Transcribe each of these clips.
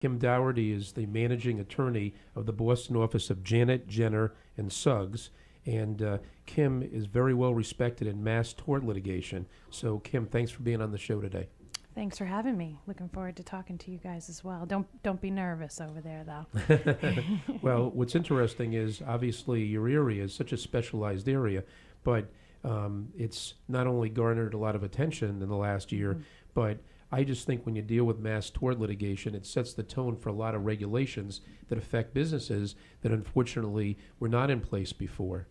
Kim Dougherty is the managing attorney of the Boston office of Janet, Jenner, and Suggs. And Kim is very well respected in mass tort litigation. So, Kim, thanks for being on the show today. Thanks for having me. Looking forward to talking to you guys as well. Don't be nervous over there, though. Well, what's interesting is obviously your area is such a specialized area, but it's not only garnered a lot of attention in the last year, but I just think when you deal with mass tort litigation, it sets the tone for a lot of regulations that affect businesses that unfortunately were not in place before.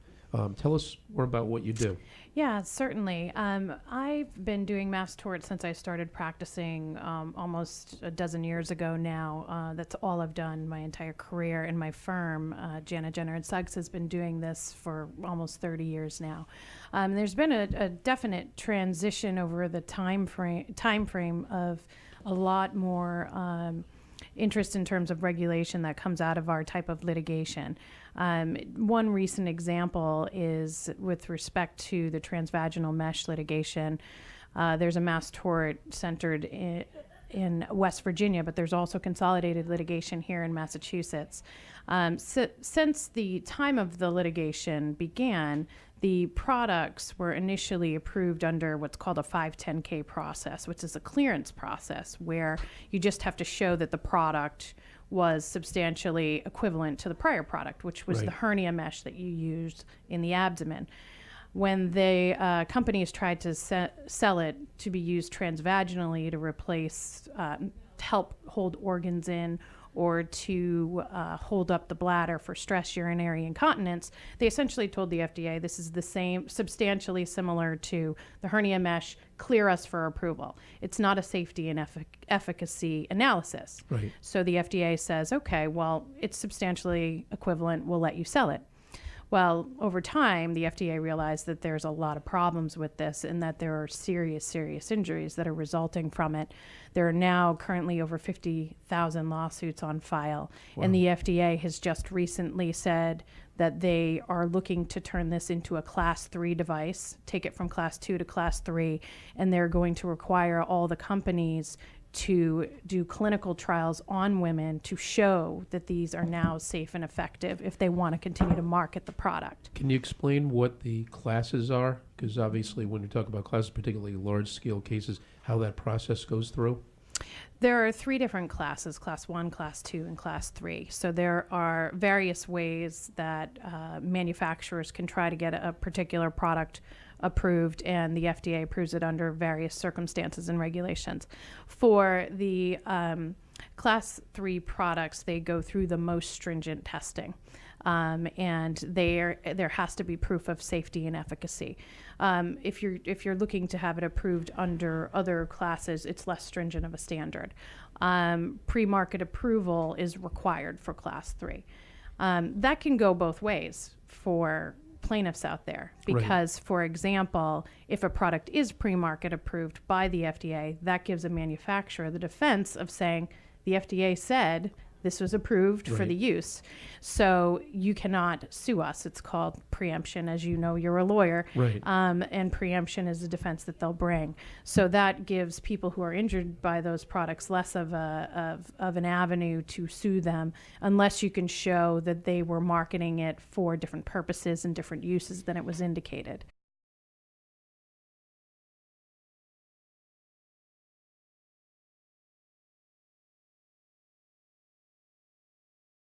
Tell us more about what you do. Yeah, certainly. I've been doing mass tort since I started practicing almost a dozen years ago now. That's all I've done my entire career. And my firm, Janet, Jenner and Suggs, has been doing this for almost 30 years now. There's been a definite transition over the time frame of a lot more interest in terms of regulation that comes out of our type of litigation. One recent example is with respect to the transvaginal mesh litigation. There's a mass tort centered in West Virginia, but there's also consolidated litigation here in Massachusetts. Since the time of the litigation began, the products were initially approved under what's called a 510K process, which is a clearance process where you just have to show that the product was substantially equivalent to the prior product, which was the hernia mesh that you used in the abdomen. When the companies tried to sell it to be used transvaginally to replace, to help hold organs in, or to hold up the bladder for stress urinary incontinence, they essentially told the FDA this is the same, substantially similar to the hernia mesh, clear us for approval. It's not a safety and efficacy analysis. Right. So the FDA says, okay, well, it's substantially equivalent, we'll let you sell it. Well, over time, the FDA realized that there's a lot of problems with this and that there are serious injuries that are resulting from it. There are now currently over 50,000 lawsuits on file. Wow. And the FDA has just recently said that they are looking to turn this into a Class 3 device, take it from Class 2 to Class 3, and they're going to require all the companies to do clinical trials on women to show that these are now safe and effective if they want to continue to market the product. Can you explain what the classes are? Because obviously when we talk about classes, particularly large-scale cases, how that process goes through? There are 3 different classes, Class 1, Class 2, and Class 3. So there are various ways that manufacturers can try to get a particular product approved, and the FDA approves it under various circumstances and regulations. For the Class 3 products, they go through the most stringent testing. And there has to be proof of safety and efficacy. If you're looking to have it approved under other classes, it's less stringent of a standard. Pre-market approval is required for Class 3. That can go both ways for plaintiffs out there because, for example, if a product is pre-market approved by the FDA, that gives a manufacturer the defense of saying the FDA said this was approved for the use. So you cannot sue us. It's called preemption. As you know, you're a lawyer. Right. And preemption is a defense that they'll bring. So that gives people who are injured by those products less of an avenue to sue them unless you can show that they were marketing it for different purposes and different uses than it was indicated.